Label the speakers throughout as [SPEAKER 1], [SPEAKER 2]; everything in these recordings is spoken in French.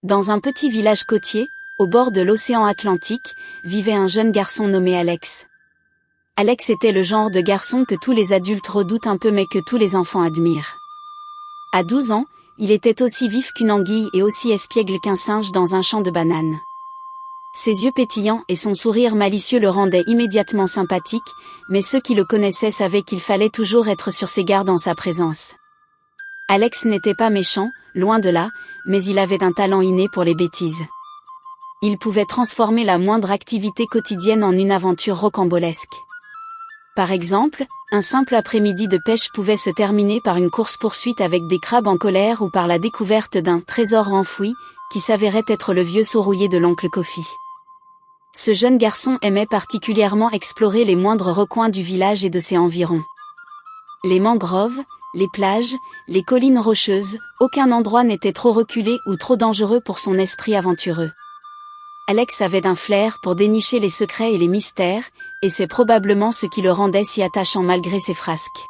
[SPEAKER 1] Dans un petit village côtier, au bord de l'océan Atlantique, vivait un jeune garçon nommé Alex. Alex était le genre de garçon que tous les adultes redoutent un peu mais que tous les enfants admirent. À 12 ans, il était aussi vif qu'une anguille et aussi espiègle qu'un singe dans un champ de bananes. Ses yeux pétillants et son sourire malicieux le rendaient immédiatement sympathique, mais ceux qui le connaissaient savaient qu'il fallait toujours être sur ses gardes en sa présence. Alex n'était pas méchant, loin de là, mais il avait un talent inné pour les bêtises. Il pouvait transformer la moindre activité quotidienne en une aventure rocambolesque. Par exemple, un simple après-midi de pêche pouvait se terminer par une course-poursuite avec des crabes en colère ou par la découverte d'un trésor enfoui, qui s'avérait être le vieux seau rouillé de l'oncle Kofi. Ce jeune garçon aimait particulièrement explorer les moindres recoins du village et de ses environs. Les mangroves, les plages, les collines rocheuses, aucun endroit n'était trop reculé ou trop dangereux pour son esprit aventureux. Alex avait un flair pour dénicher les secrets et les mystères, et c'est probablement ce qui le rendait si attachant malgré ses frasques.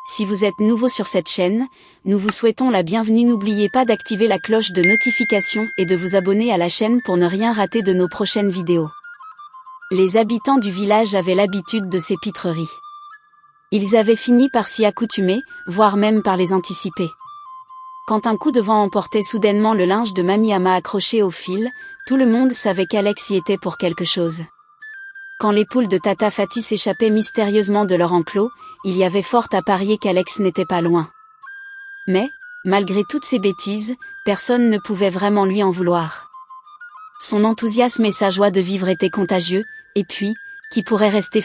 [SPEAKER 1] Si vous êtes nouveau sur cette chaîne, nous vous souhaitons la bienvenue. N'oubliez pas d'activer la cloche de notification et de vous abonner à la chaîne pour ne rien rater de nos prochaines vidéos. Les habitants du village avaient l'habitude de ces pitreries. Ils avaient fini par s'y accoutumer, voire même par les anticiper. Quand un coup de vent emportait soudainement le linge de Mamie Ama accroché au fil, tout le monde savait qu'Alex y était pour quelque chose. Quand les poules de Tata Fatih s'échappaient mystérieusement de leur enclos, il y avait fort à parier qu'Alex n'était pas loin. Mais, malgré toutes ces bêtises, personne ne pouvait vraiment lui en vouloir. Son enthousiasme et sa joie de vivre étaient contagieux, et puis, qui pourrait rester